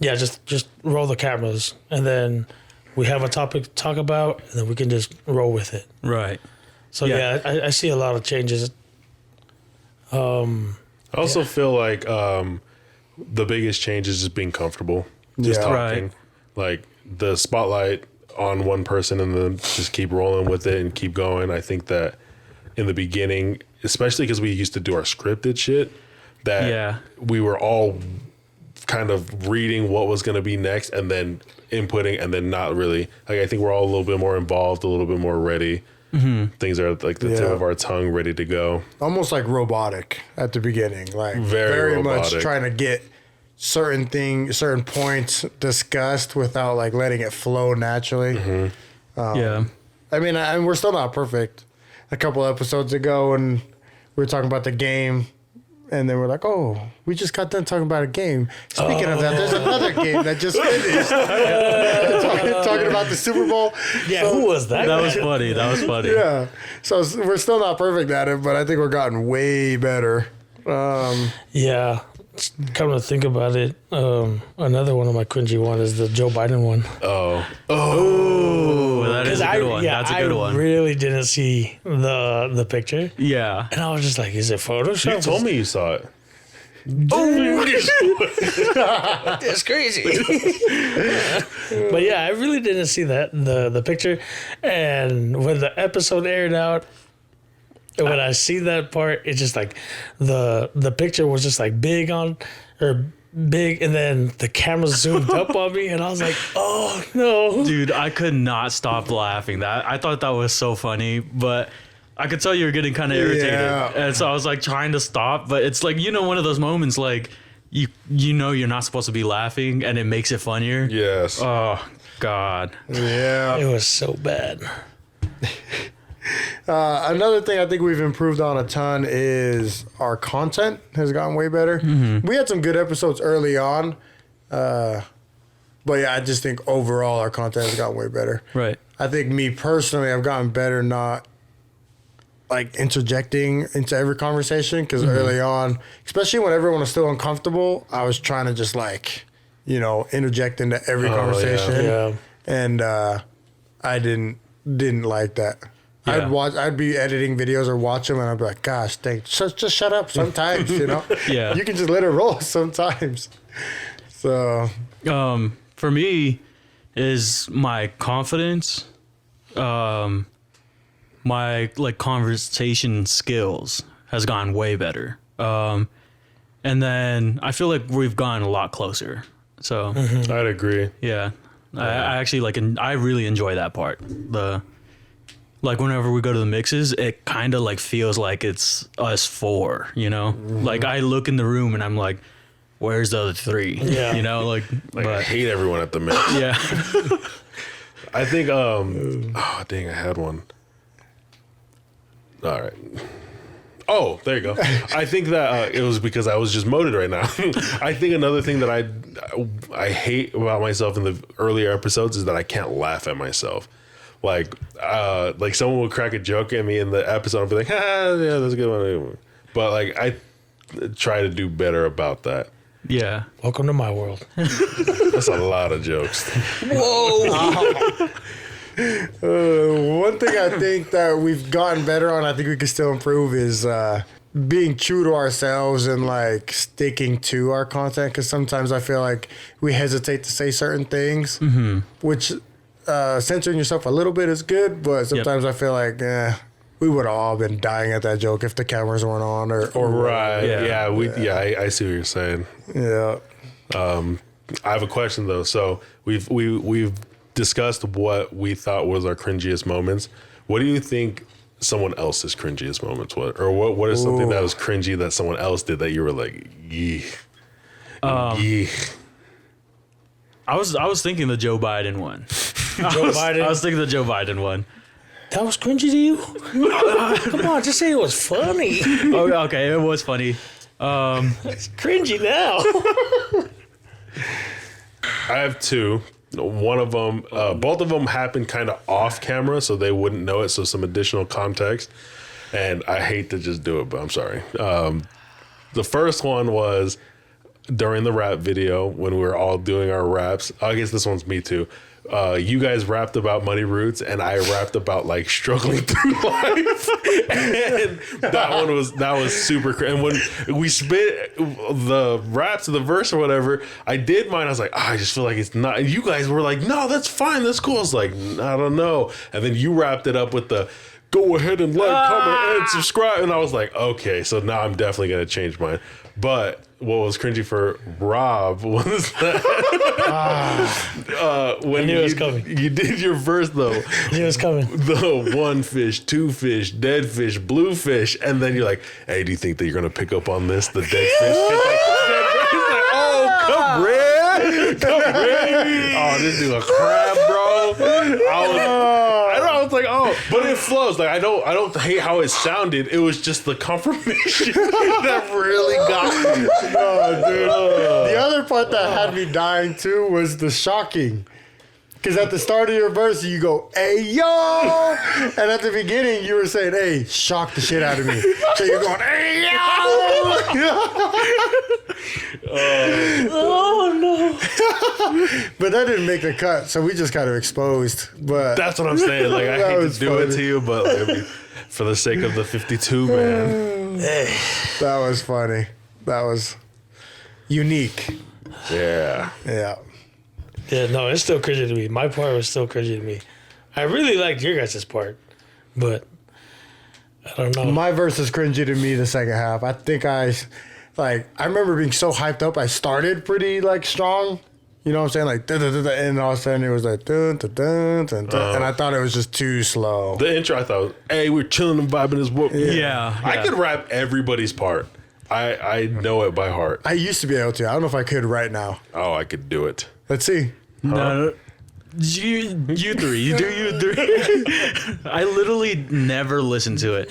yeah, just roll the cameras, and then we have a topic to talk about, and then we can just roll with it. Right. So Yeah. I see a lot of changes. I also feel like the biggest change is just being comfortable, just Yeah. talking, Right. like the spotlight on one person and then just keep rolling with it and keep going. I think that in the beginning, especially because we used to do our scripted shit, that Yeah. we were all kind of reading what was going to be next and then inputting and then not really. Like I think we're all a little bit more involved, a little bit more ready. Things are like the tip Yeah. of our tongue, ready to go. Almost like robotic at the beginning, like Very much robotic. trying to get certain points discussed without like letting it flow naturally. Yeah. I mean, and we're still not perfect. A couple episodes ago, when we were talking about the game, and then we're like, "Oh, we just got done talking about a game." Speaking of that, there's another game that just finished. talking about the Super Bowl. Yeah, who was that? That was funny. That was funny. Yeah, so we're still not perfect at it, but I think we're gotten way better. Yeah. Come to think about it, another one of my cringy one is the Joe Biden one. Oh, that is a good one. That's a good one. I really didn't see the picture, Yeah. and I was just like, "Is it Photoshop?" You told me you saw it. It's crazy. But yeah, I really didn't see the picture, and when the episode aired out, and when I see that part, it's just like the picture was just like big, and then the camera zoomed up on me, and I was like, "Oh no!" Dude, I could not stop laughing. I thought that was so funny, but I could tell you were getting kind of irritated. Yeah. And so I was like trying to stop, but it's like, one of those moments like you know you're not supposed to be laughing and it makes it funnier. Yes. Oh God. Yeah. It was so bad. Another thing I think we've improved on a ton is our content has gotten way better. We had some good episodes early on, but yeah, I just think overall our content has gotten way better. Right. I think me personally, I've gotten better not like interjecting into every conversation because early on, especially when everyone was still uncomfortable, I was trying to just like, interject into every conversation. Yeah. And I didn't like that. Yeah. I'd be editing videos or watch them, and I'd be like, "Gosh, just shut up." Sometimes, Yeah. you can just let it roll. Sometimes, so For me is my confidence, my like conversation skills has gotten way better. And then I feel like we've gotten a lot closer. So I'd agree. yeah, I actually like, I really enjoy that part. Like whenever we go to the mixes, it kind of like feels like it's us four, Like I look in the room and I'm like, where's the other three? Yeah. Like I but hate everyone at the mix. yeah. I think oh dang, I had one. All right. Oh, there you go. I think that it was because I was just moted right now. I think another thing that I hate about myself in the earlier episodes is that I can't laugh at myself. Like someone would crack a joke at me in the episode, I'll be like, yeah, that's a good one. But like I try to do better about that. Yeah. Welcome to my world. That's a lot of jokes. one thing I think that we've gotten better on, I think we can still improve, is being true to ourselves and like sticking to our content. Because sometimes I feel like we hesitate to say certain things, which censoring yourself a little bit is good, but sometimes I feel like we would have all been dying at that joke if the cameras weren't on or Right. Yeah. I see what you're saying. Yeah. I have a question though. So we've discussed what we thought was our cringiest moments. What do you think someone else's cringiest moments was, or what is something that was cringy that someone else did that you were like, yee, yee? I was thinking the Joe Biden one. Joe Biden. I was thinking the Joe Biden one. That was cringy to you? Come on, just say it was funny. Oh, okay, it was funny. It's cringy now. I have two. One of them, both of them happened kind of off camera, so they wouldn't know it. So some additional context. And I hate to just do it, but I'm sorry. The first one was during the rap video when we were all doing our raps. I guess this one's me too. You guys rapped about Muddy Roots, and I rapped about like struggling through life. And that was super. And when we spit the raps of the verse or whatever, I did mine. I was like, I just feel like it's not. And you guys were like, no, that's fine, that's cool. I was like, I don't know. And then you wrapped it up with the go ahead and like, comment, and subscribe. And I was like, okay, so now I'm definitely gonna change mine. But what was cringy for Rob was that when knew it was coming. You did your verse though. He was coming. The one fish, two fish, dead fish, blue fish, and then you're like, hey, do you think that you're gonna pick up on this? The dead fish. Oh, come red. Oh, this dude a crab, bro. I was like, oh, but it flows. Like I don't hate how it sounded. It was just the confirmation that really got me. Oh, dude. The other part that had me dying too was the shocking. Because at the start of your verse, you go, hey, yo! And at the beginning, you were saying, hey, shock the shit out of me. So you're going, hey, yo! Oh, no. But that didn't make the cut, so we just kind of exposed. But That's what I'm saying. Like I That hate to was do it funny. to you, but like, I mean, for the sake of the 52, man. that was funny. That was unique. Yeah. Yeah. Yeah, no, it's still cringy to me. My part was still cringy to me. I really liked your guys' part, but I don't know. My verse is cringy to me the second half. I think I remember being so hyped up. I started pretty like strong. You know what I'm saying? Like, and all of a sudden it was like, dun, dun, dun, dun, dun, and I thought it was just too slow. The intro, I thought, was, hey, we're chilling and vibing this whoop. Yeah. I could rap everybody's part. I know it by heart. I used to be able to. I don't know if I could right now. Oh, I could do it. Let's see. No, you three. You do you three. I literally never listened to it.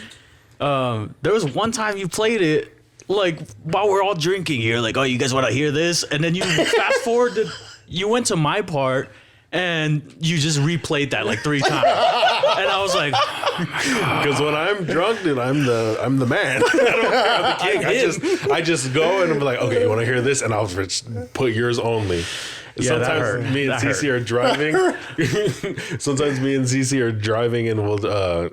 There was one time you played it, like while we're all drinking. You're like, oh, you guys want to hear this? And then you fast forward you went to my part, and you just replayed that like 3 times. And I was like, Because when I'm drunk, dude, I'm the man. I don't care. I'm the king. I just go and I'm like, okay, you want to hear this? And I'll just put yours only. Yeah, that hurt. Sometimes me and That Cece are driving. Sometimes me and Cece are driving, and we'll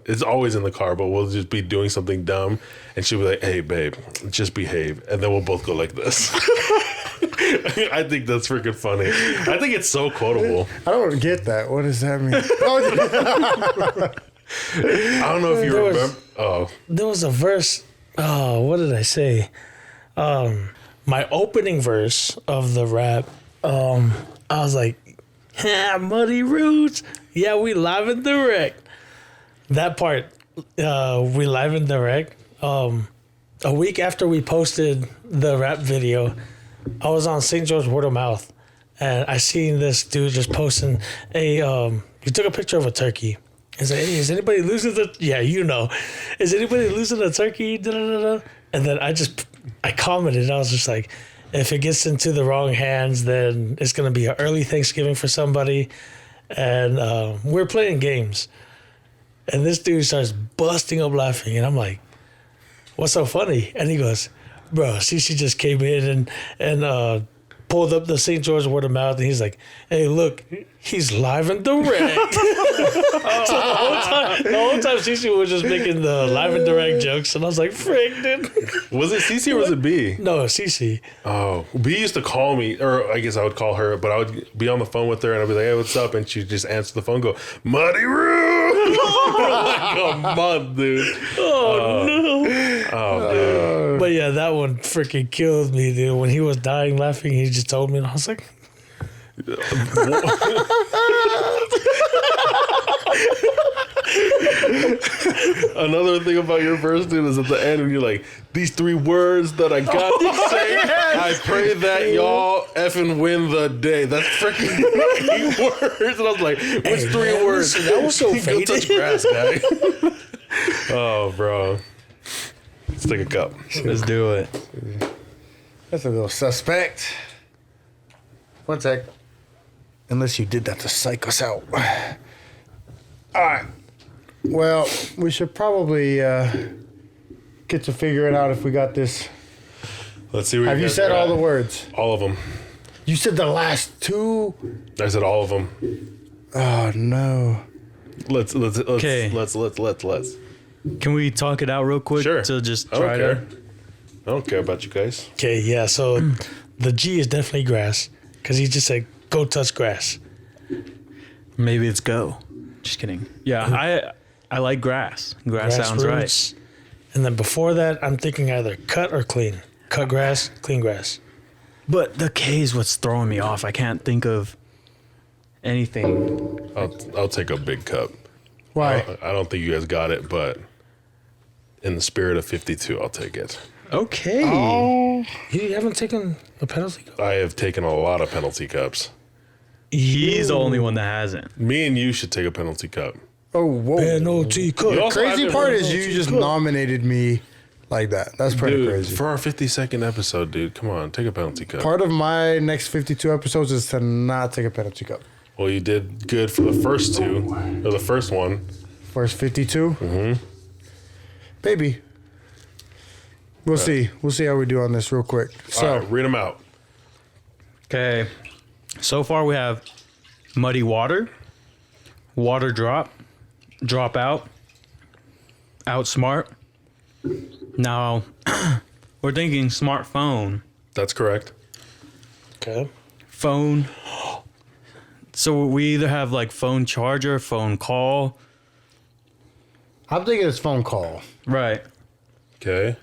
it's always in the car, but we'll just be doing something dumb, and she'll be like, "Hey, babe, just behave," and then we'll both go like this. I think that's freaking funny. I think it's so quotable. I don't get that. What does that mean? I don't know if you There was- remember. Oh, There was a verse. Oh, what did I say? My opening verse of the rap. I was like, Muddy Roots. Yeah, we live and direct. That part, we live and direct. A week after we posted the rap video, I was on St. George Word of Mouth, and I seen this dude just posting he took a picture of a turkey. He's like, hey, is anybody losing the? Yeah, you know, is anybody losing a turkey? Da, da, da, da. And then I commented. I was just like, if it gets into the wrong hands, then it's gonna be an early Thanksgiving for somebody. And we're playing games, and this dude starts busting up laughing, and I'm like, what's so funny? And he goes, bro, Cece just came in and pulled up the St. George Word of Mouth, and he's like, hey, look, he's live and direct. So the whole time Cece was just making the live and direct jokes, and I was like, frick, dude. was it Cece or was it B? No, Cece. Oh, B used to call me, or I guess I would call her, but I would be on the phone with her and I'd be like, hey, what's up? And she'd just answer the phone and go, Muddy Roo! For like a month, dude. Oh, Oh, But yeah, that one freaking killed me, dude. When he was dying laughing, he just told me, and I was like, Another thing about your verse, dude, is at the end when you're like, these 3 words that I got to say, I pray that y'all effing win the day. That's freaking 3 words. And I was like, which 3 man, words? listen, that was so Go faded. touch grass, guy. Oh, bro. Let's take a cup. Let's do it. That's a little suspect. One sec. Unless you did that to psych us out. All right. Well, we should probably get to figuring out if we got this. Let's see what Have you guys said got. all the words? All of them. You said the last 2? I said all of them. Oh, no. Let's. Okay. Let's. Can we talk it out real quick? Sure. To just I don't try care. to. I don't care about you guys. Okay, yeah. So the G is definitely grass because he just said, "Go touch grass." Maybe it's go. Just kidding. Yeah, I like grass. Grass sounds right. Grassroots. And then before that, I'm thinking either cut or clean. Cut grass, clean grass. But the K is what's throwing me off. I can't think of anything. I'll take a big cup. Why? I don't think you guys got it, but in the spirit of 52, I'll take it. Okay. Oh. You haven't taken a penalty? I have taken a lot of penalty cups. He's the only one that hasn't. Me and you should take a penalty cup. Oh, whoa. Penalty cut. You also Crazy have to- part is you just nominated me like that. That's pretty Dude, crazy. for our 52nd episode, dude, come on, take a penalty cup. Part of my next 52 episodes is to not take a penalty cup. Well, you did good for the first 2, or the first one. First 52? Mm-hmm. Baby. We'll see. We'll see how we do on this real quick. So, All right, read them out. Okay. So far we have muddy water, water drop, drop out, outsmart. Now we're thinking smartphone, That's correct. Okay. phone. So we either have like phone charger, phone call. I'm thinking it's phone call. Right. Okay.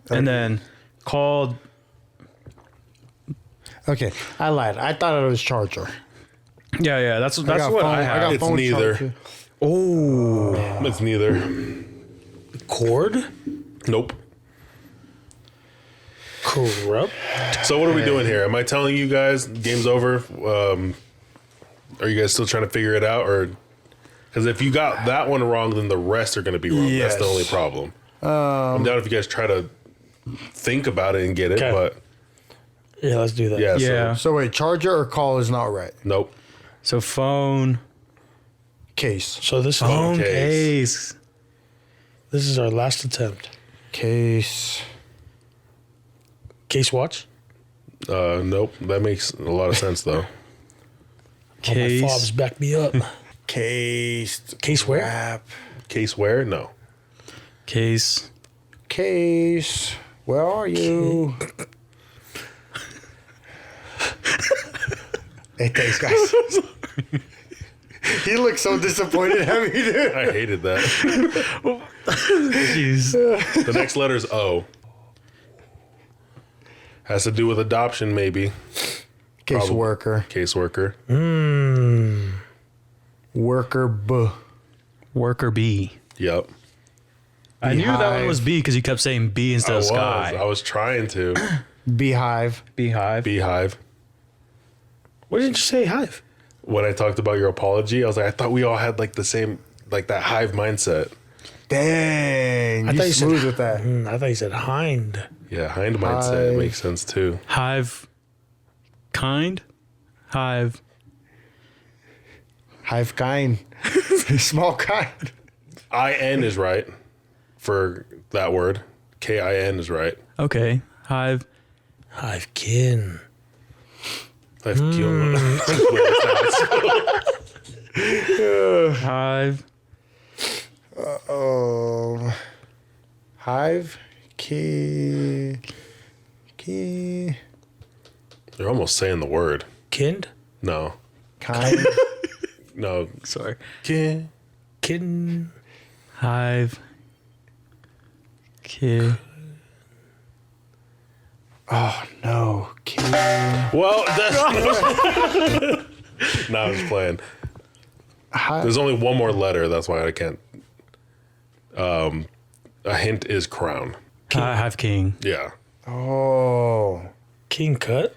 And then called. Okay, I lied. I thought it was charger. Yeah, that's what I I have. got It's phone neither. charger. Oh. It's neither. Cord. Nope. Corrupt. So what are we doing here? Am I telling you guys game's over? Are you guys still trying to figure it out, or because if you got that one wrong, then the rest are going to be wrong. That's the Yes. only problem. I'm down if you guys try to think about it and get it, Okay. but Yeah, let's do that. yeah. Yeah. So, So wait, charger or call is not right. nope. So phone. Case. So this is Phone case. case. this is our last attempt. Case. Case watch. Nope. That makes a lot of sense though. Oh, my Case. fobs back me up. Case. Case where? Wrap. Case where? No. Case. Case. Where are you? Hey, thanks, guys. He looks so disappointed at me, dude. I hated that. Jeez. The next letter is O. Has to do with adoption, maybe. Case worker. Caseworker. Worker B. Worker B. Yep. I knew that one Beehive. was B because you kept saying B instead of I sky. was trying to. Beehive. Beehive. Beehive. What did you say? Hive. When I talked about your apology, I was like, I thought we all had like the same, like that hive mindset. Dang. I You thought you said smooth with that. I thought you said hind. Yeah, hind mindset Hive. makes sense too. Hive. Kind. Hive. Hive kind. Small kind. IN is right for that word. KIN is right. Okay. Hive. Hive kin. I've Hive. Oh. Hive. Key. You're almost saying the word. Kind. No. Kind. No. Sorry. Kin. Kin. Hive. Kid. No. King. Well, that's. No, I was playing. There's only one more letter. That's why I can't. A hint is crown. I have king. Yeah. Oh. King cut.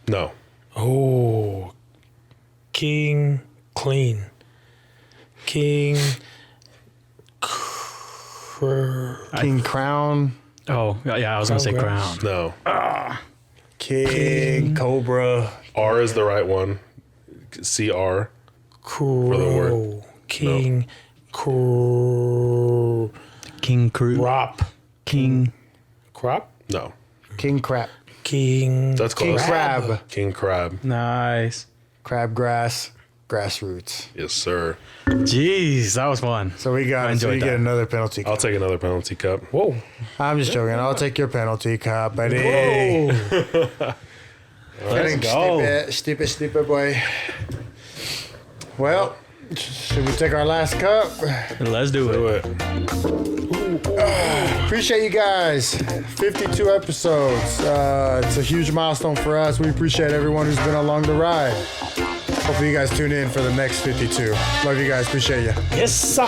No. Oh. King clean. King. King Crown. Oh, yeah, I was going to say crown. No. King Cobra. R is the right one. CR. Crow. the word. King. Crow. King crew. Crop. King. Crop. No. King Crab. King. That's King close. Crab. King crab. Nice. Crabgrass. Grassroots. Yes, sir. Jeez, that was fun. So we got I it. So you enjoyed get that. another penalty. I'll take another penalty cup. Whoa. I'm just joking. I'll take your penalty cup, buddy. Whoa. Let's go. Stupid boy. Well, should we take our last cup? Let's do Do it. it. Appreciate you guys. 52 episodes. It's a huge milestone for us. We appreciate everyone who's been along the ride. Hopefully you guys tune in for the next 52. Love you guys. Appreciate you. Yes, sir.